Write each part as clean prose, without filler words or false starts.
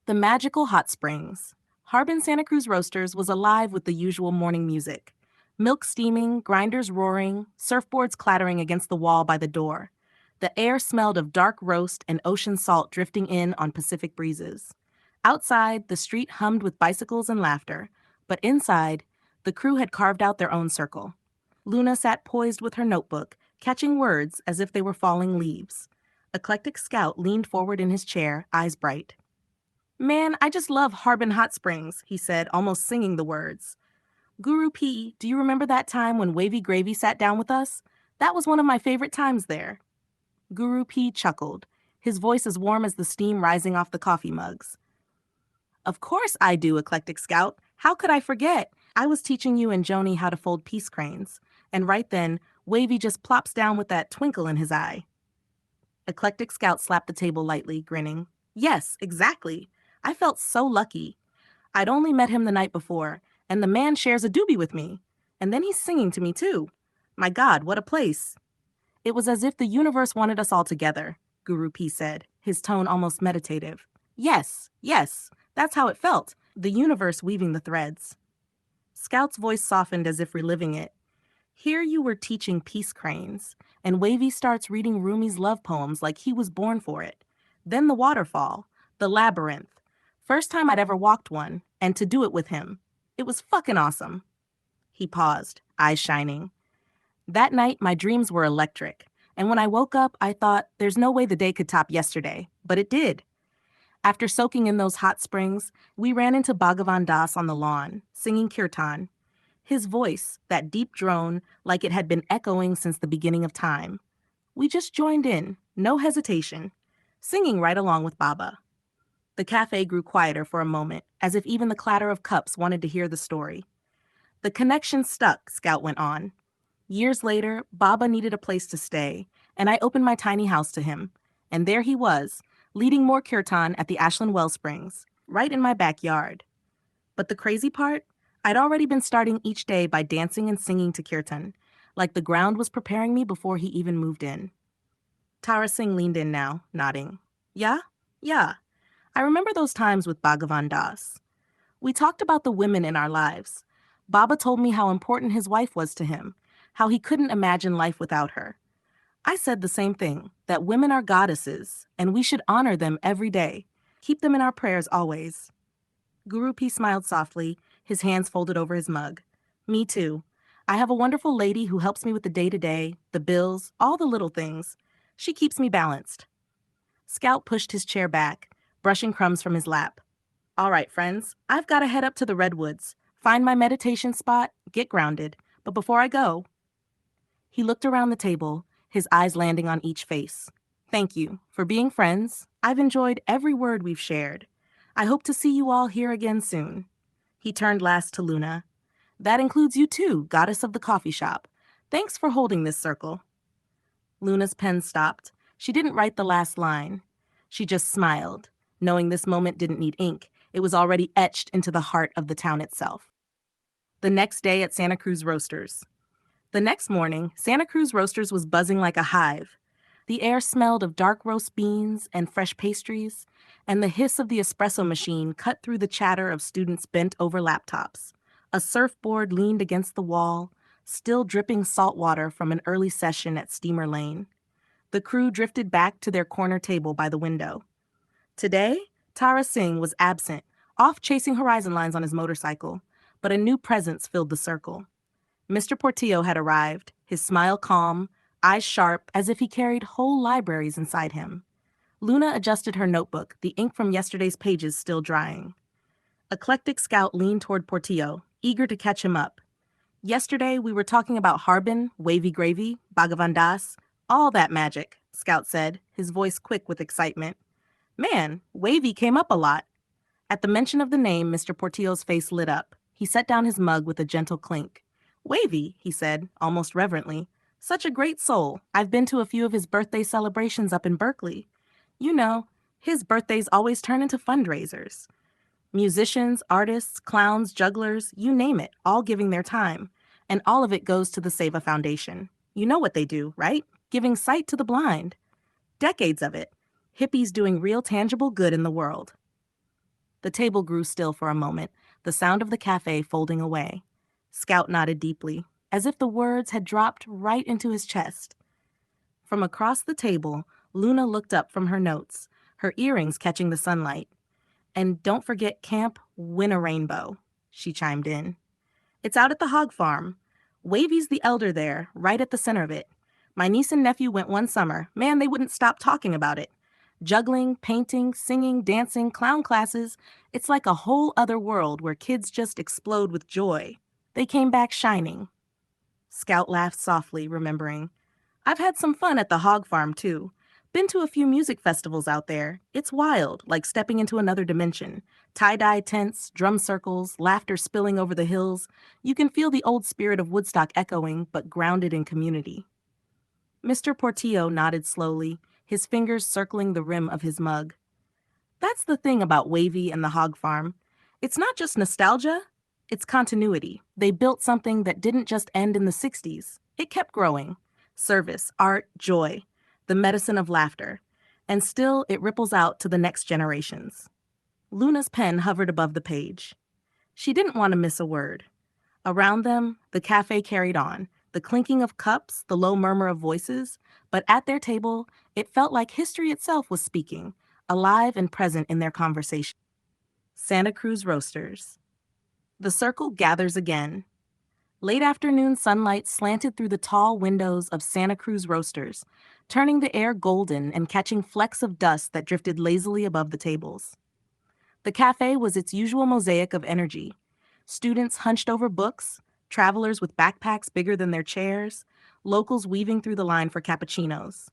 The magical hot springs. Harbin Santa Cruz Roasters was alive with the usual morning music. Milk steaming, grinders roaring, surfboards clattering against the wall by the door. The air smelled of dark roast and ocean salt drifting in on Pacific breezes. Outside, the street hummed with bicycles and laughter, but inside, the crew had carved out their own circle. Luna sat poised with her notebook, catching words as if they were falling leaves. Eclectic Scout leaned forward in his chair, eyes bright. Man, I just love Harbin Hot Springs, he said, almost singing the words. Guru P, do you remember that time when Wavy Gravy sat down with us? That was one of my favorite times there. Guru P chuckled, his voice as warm as the steam rising off the coffee mugs. Of course I do, Eclectic Scout. How could I forget? I was teaching you and Joni how to fold peace cranes. And right then, Wavy just plops down with that twinkle in his eye. Eclectic Scout slapped the table lightly, grinning. Yes, exactly. I felt so lucky. I'd only met him the night before, and the man shares a doobie with me. And then he's singing to me, too. My God, what a place. It was as if the universe wanted us all together, Guru P said, his tone almost meditative. Yes, yes, that's how it felt, the universe weaving the threads. Scout's voice softened as if reliving it. Here you were teaching peace cranes, and Wavy starts reading Rumi's love poems like he was born for it. Then the waterfall, the labyrinth. First time I'd ever walked one, and to do it with him. It was fucking awesome. He paused, eyes shining. That night, my dreams were electric, and when I woke up, I thought, there's no way the day could top yesterday, but it did. After soaking in those hot springs, we ran into Bhagavan Das on the lawn, singing kirtan. His voice, that deep drone, like it had been echoing since the beginning of time. We just joined in, no hesitation, singing right along with Baba. The cafe grew quieter for a moment, as if even the clatter of cups wanted to hear the story. The connection stuck, Scout went on. Years later, Baba needed a place to stay, and I opened my tiny house to him. And there he was, leading more kirtan at the Ashland Wellsprings, right in my backyard. But the crazy part? I'd already been starting each day by dancing and singing to kirtan, like the ground was preparing me before he even moved in. Tara Singh leaned in now, nodding. Yeah? Yeah. I remember those times with Bhagavan Das. We talked about the women in our lives. Baba told me how important his wife was to him, how he couldn't imagine life without her. I said the same thing, that women are goddesses, and we should honor them every day. Keep them in our prayers always. Guru P smiled softly, his hands folded over his mug. Me too. I have a wonderful lady who helps me with the day-to-day, the bills, all the little things. She keeps me balanced. Scout pushed his chair back, brushing crumbs from his lap. All right, friends, I've got to head up to the redwoods, find my meditation spot, get grounded. But before I go... He looked around the table, his eyes landing on each face. Thank you for being friends. I've enjoyed every word we've shared. I hope to see you all here again soon. He turned last to Luna. That includes you too, goddess of the coffee shop. Thanks for holding this circle. Luna's pen stopped. She didn't write the last line. She just smiled, knowing this moment didn't need ink. It was already etched into the heart of the town itself. The next day at Santa Cruz Roasters. The next morning, Santa Cruz Roasters was buzzing like a hive. The air smelled of dark roast beans and fresh pastries, and the hiss of the espresso machine cut through the chatter of students bent over laptops. A surfboard leaned against the wall, still dripping salt water from an early session at Steamer Lane. The crew drifted back to their corner table by the window. Today, Tara Singh was absent, off chasing horizon lines on his motorcycle, but a new presence filled the circle. Mr. Portillo had arrived, his smile calm, eyes sharp, as if he carried whole libraries inside him. Luna adjusted her notebook, the ink from yesterday's pages still drying. Eclectic Scout leaned toward Portillo, eager to catch him up. Yesterday, we were talking about Harbin, Wavy Gravy, Bhagavan Das, all that magic, Scout said, his voice quick with excitement. Man, Wavy came up a lot. At the mention of the name, Mr. Portillo's face lit up. He set down his mug with a gentle clink. Wavy, he said, almost reverently. Such a great soul. I've been to a few of his birthday celebrations up in Berkeley. You know, his birthdays always turn into fundraisers. Musicians, artists, clowns, jugglers, you name it, all giving their time. And all of it goes to the Seva Foundation. You know what they do, right? Giving sight to the blind. Decades of it. Hippies doing real tangible good in the world. The table grew still for a moment, the sound of the cafe folding away. Scout nodded deeply, as if the words had dropped right into his chest. From across the table, Luna looked up from her notes, her earrings catching the sunlight. "And don't forget Camp Win a Rainbow," she chimed in. "It's out at the hog farm. Wavy's the elder there, right at the center of it. My niece and nephew went one summer. Man, they wouldn't stop talking about it. Juggling, painting, singing, dancing, clown classes. It's like a whole other world where kids just explode with joy. They came back shining." Scout laughed softly, remembering. "I've had some fun at the hog farm, too. Been to a few music festivals out there. It's wild, like stepping into another dimension. Tie-dye tents, drum circles, laughter spilling over the hills. You can feel the old spirit of Woodstock echoing, but grounded in community." Mr. Portillo nodded slowly, his fingers circling the rim of his mug. "That's the thing about Wavy and the hog farm. It's not just nostalgia, it's continuity. They built something that didn't just end in the 60s. It kept growing. Service, art, joy, the medicine of laughter. And still, it ripples out to the next generations." Luna's pen hovered above the page. She didn't want to miss a word. Around them, the cafe carried on, the clinking of cups, the low murmur of voices, but at their table, it felt like history itself was speaking, alive and present in their conversation. Santa Cruz Roasters. The circle gathers again. Late afternoon sunlight slanted through the tall windows of Santa Cruz Roasters, turning the air golden and catching flecks of dust that drifted lazily above the tables. The cafe was its usual mosaic of energy. Students hunched over books, travelers with backpacks bigger than their chairs, locals weaving through the line for cappuccinos.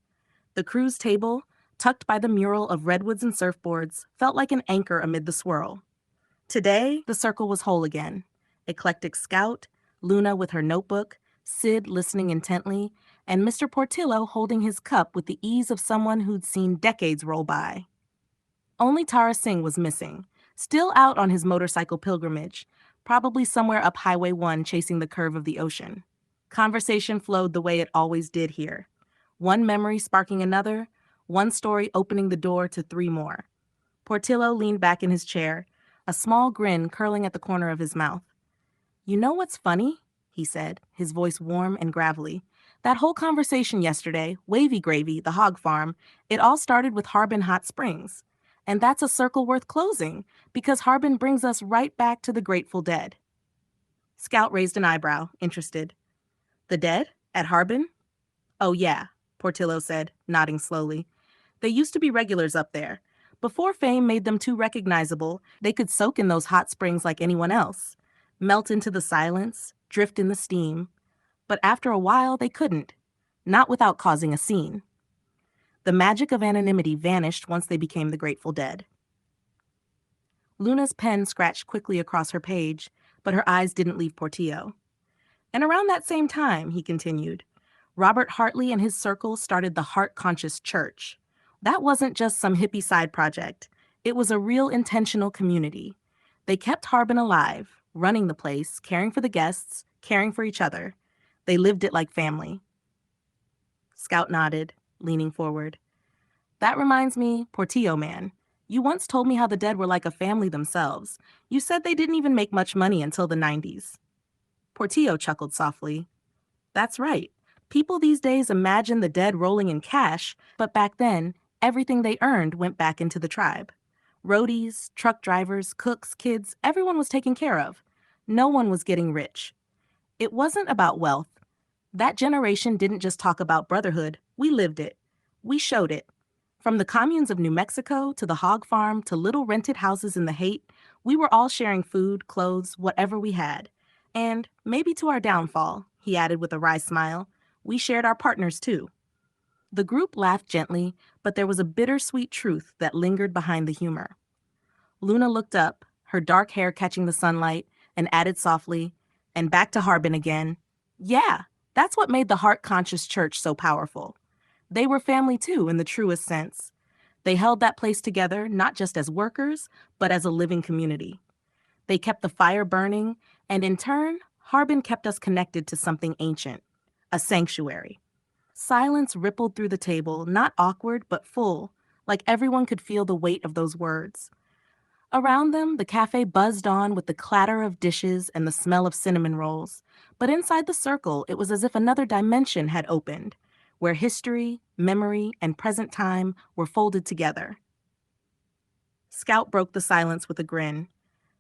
The crew's table, tucked by the mural of redwoods and surfboards, felt like an anchor amid the swirl. Today, the circle was whole again. Eclectic Scout, Luna with her notebook, Sid listening intently, and Mr. Portillo holding his cup with the ease of someone who'd seen decades roll by. Only Tara Singh was missing, still out on his motorcycle pilgrimage, probably somewhere up Highway 1 chasing the curve of the ocean. Conversation flowed the way it always did here. One memory sparking another, one story opening the door to three more. Portillo leaned back in his chair, a small grin curling at the corner of his mouth. "You know what's funny?" he said, his voice warm and gravelly. "That whole conversation yesterday, Wavy Gravy, the hog farm, it all started with Harbin Hot Springs. And that's a circle worth closing, because Harbin brings us right back to the Grateful Dead." Scout raised an eyebrow, interested. "The dead? At Harbin?" "Oh, yeah," Portillo said, nodding slowly. "They used to be regulars up there. Before fame made them too recognizable, they could soak in those hot springs like anyone else, melt into the silence, drift in the steam. But after a while, they couldn't. Not without causing a scene. The magic of anonymity vanished once they became the Grateful Dead." Luna's pen scratched quickly across her page, but her eyes didn't leave Portillo. "And around that same time," he continued, "Robert Hartley and his circle started the Heart Conscious Church. That wasn't just some hippie side project. It was a real intentional community. They kept Harbin alive, running the place, caring for the guests, caring for each other. They lived it like family." Scout nodded, leaning forward. "That reminds me, Portillo man, you once told me how the dead were like a family themselves. You said they didn't even make much money until the 90s. Portillo chuckled softly. "That's right. People these days imagine the dead rolling in cash, but back then, everything they earned went back into the tribe. Roadies, truck drivers, cooks, kids, everyone was taken care of. No one was getting rich. It wasn't about wealth. That generation didn't just talk about brotherhood, we lived it. We showed it. From the communes of New Mexico to the hog farm to little rented houses in the Haight, we were all sharing food, clothes, whatever we had. And, maybe to our downfall," he added with a wry smile, "we shared our partners too." The group laughed gently, but there was a bittersweet truth that lingered behind the humor. Luna looked up, her dark hair catching the sunlight, and added softly, "And back to Harbin again. Yeah, that's what made the heart-conscious church so powerful. They were family too, in the truest sense. They held that place together not just as workers, but as a living community. They kept the fire burning, and in turn, Harbin kept us connected to something ancient, a sanctuary." Silence rippled through the table, not awkward, but full, like everyone could feel the weight of those words. Around them, the cafe buzzed on with the clatter of dishes and the smell of cinnamon rolls. But inside the circle, it was as if another dimension had opened, where history, memory, and present time were folded together. Scout broke the silence with a grin.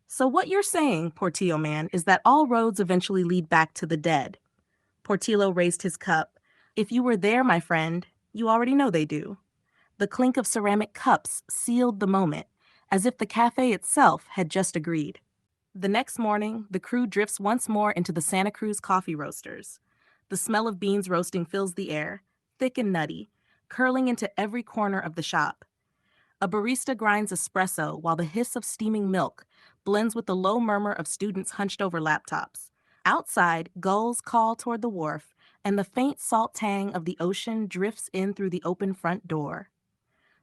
So what you're saying, Portillo man, is that all roads eventually lead back to the dead. Portillo raised his cup. If you were there, my friend, you already know they do. The clink of ceramic cups sealed the moment, as if the cafe itself had just agreed. The next morning, the crew drifts once more into the Santa Cruz coffee roasters. The smell of beans roasting fills the air, thick and nutty, curling into every corner of the shop. A barista grinds espresso while the hiss of steaming milk blends with the low murmur of students hunched over laptops. Outside, gulls call toward the wharf, and the faint salt tang of the ocean drifts in through the open front door.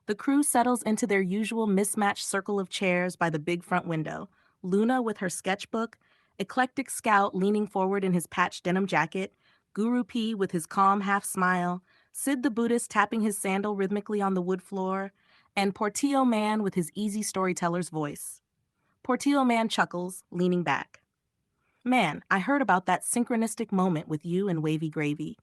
The crew settles into their usual mismatched circle of chairs by the big front window, Luna with her sketchbook, Eclectic Scout leaning forward in his patched denim jacket, Guru P with his calm half smile, Sid the Buddhist tapping his sandal rhythmically on the wood floor, and Portillo Man with his easy storyteller's voice. Portillo Man chuckles, leaning back. Man, I heard about that synchronistic moment with you and Wavy Gravy.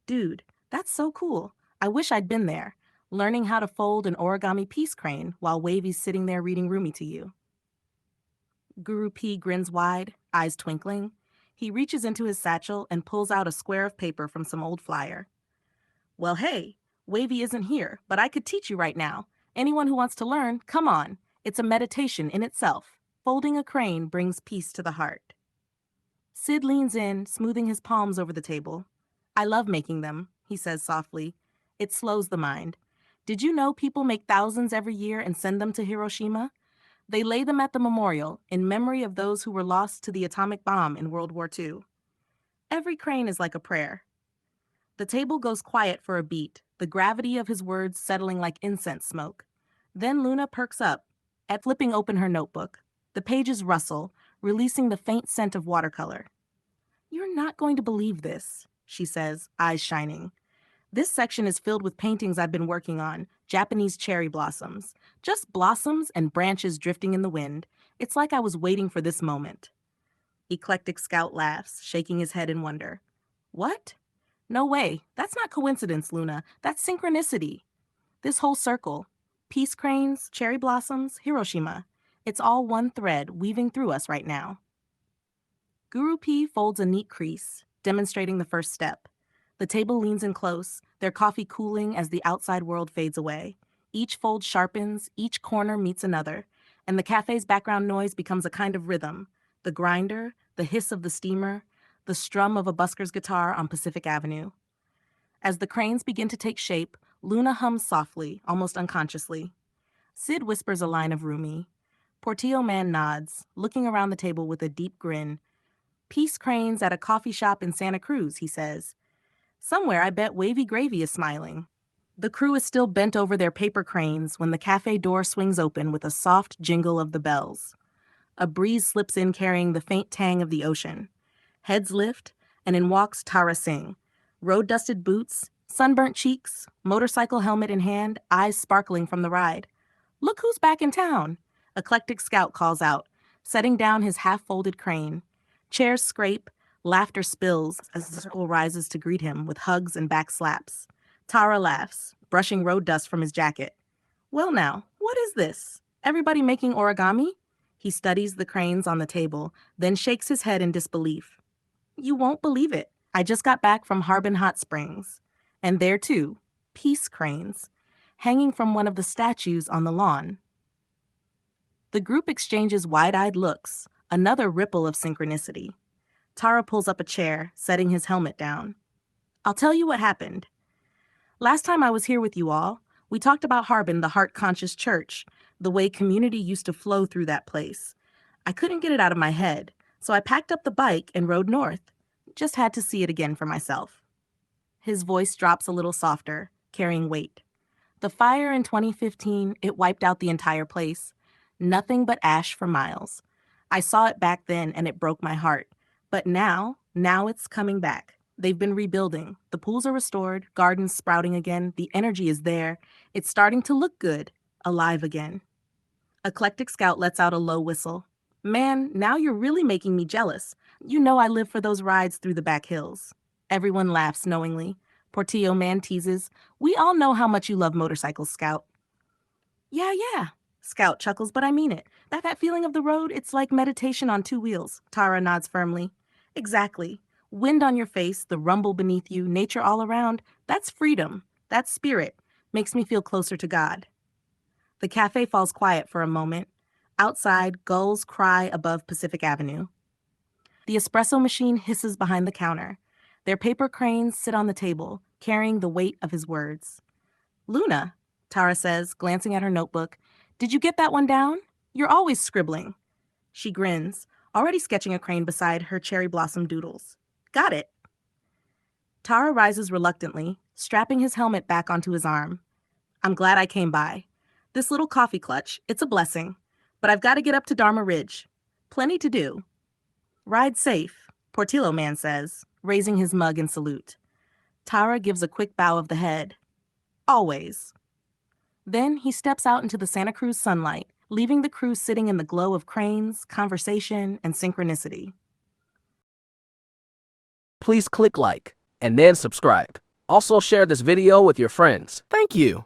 Dude, that's so cool. I wish I'd been there, learning how to fold an origami peace crane while Wavy's sitting there reading Rumi to you. Guru P grins wide, eyes twinkling. He reaches into his satchel and pulls out a square of paper from some old flyer. Well, hey, Wavy isn't here, but I could teach you right now. Anyone who wants to learn, come on. It's a meditation in itself. Folding a crane brings peace to the heart. Sid leans in, smoothing his palms over the table. I love making them, he says softly. It slows the mind. Did you know people make thousands every year and send them to Hiroshima? They lay them at the memorial in memory of those who were lost to the atomic bomb in World War II. Every crane is like a prayer. The table goes quiet for a beat, the gravity of his words settling like incense smoke. Then Luna perks up, at flipping open her notebook. The pages rustle, releasing the faint scent of watercolor. You're not going to believe this, she says, eyes shining. This section is filled with paintings I've been working on, Japanese cherry blossoms. Just blossoms and branches drifting in the wind. It's like I was waiting for this moment. Eclectic Scout laughs, shaking his head in wonder. What? No way. That's not coincidence, Luna. That's synchronicity. This whole circle. Peace cranes, cherry blossoms, Hiroshima. It's all one thread weaving through us right now. Guru P folds a neat crease, demonstrating the first step. The table leans in close, their coffee cooling as the outside world fades away. Each fold sharpens, each corner meets another, and the cafe's background noise becomes a kind of rhythm. The grinder, the hiss of the steamer, the strum of a busker's guitar on Pacific Avenue. As the cranes begin to take shape, Luna hums softly, almost unconsciously. Sid whispers a line of Rumi. Portillo Man nods, looking around the table with a deep grin. Peace cranes at a coffee shop in Santa Cruz, he says. Somewhere I bet Wavy Gravy is smiling. The crew is still bent over their paper cranes when the cafe door swings open with a soft jingle of the bells. A breeze slips in carrying the faint tang of the ocean. Heads lift, and in walks Tara Singh. Road-dusted boots, sunburnt cheeks, motorcycle helmet in hand, eyes sparkling from the ride. Look who's back in town, Eclectic Scout calls out, setting down his half-folded crane. Chairs scrape, laughter spills as the circle rises to greet him with hugs and back slaps. Tara laughs, brushing road dust from his jacket. Well now, what is this? Everybody making origami? He studies the cranes on the table, then shakes his head in disbelief. You won't believe it. I just got back from Harbin Hot Springs. And there too, peace cranes, hanging from one of the statues on the lawn. The group exchanges wide-eyed looks, another ripple of synchronicity. Tara pulls up a chair, setting his helmet down. I'll tell you what happened. Last time I was here with you all, we talked about Harbin, the heart-conscious church, the way community used to flow through that place. I couldn't get it out of my head, so I packed up the bike and rode north. Just had to see it again for myself. His voice drops a little softer, carrying weight. The fire in 2015, it wiped out the entire place. Nothing but ash for miles. I saw it back then and it broke my heart. But now it's coming back. They've been rebuilding. The pools are restored, gardens sprouting again, the energy is there. It's starting to look good, alive again. Eclectic Scout lets out a low whistle. Man, now you're really making me jealous. You know I live for those rides through the back hills. Everyone laughs knowingly. Portillo Man teases, we all know how much you love motorcycles, Scout. Yeah. Scout chuckles, but I mean it. That feeling of the road, it's like meditation on two wheels. Tara nods firmly. Exactly. Wind on your face, the rumble beneath you, nature all around. That's freedom. That's spirit. Makes me feel closer to God. The cafe falls quiet for a moment. Outside, gulls cry above Pacific Avenue. The espresso machine hisses behind the counter. Their paper cranes sit on the table, carrying the weight of his words. Luna, Tara says, glancing at her notebook, did you get that one down? You're always scribbling. She grins, already sketching a crane beside her cherry blossom doodles. Got it. Tara rises reluctantly, strapping his helmet back onto his arm. I'm glad I came by. This little coffee clutch, it's a blessing. But I've got to get up to Dharma Ridge. Plenty to do. Ride safe, Portillo Man says, raising his mug in salute. Tara gives a quick bow of the head. Always. Then he steps out into the Santa Cruz sunlight, leaving the crew sitting in the glow of cranes, conversation, and synchronicity. Please click like and then subscribe. Also share this video with your friends. Thank you.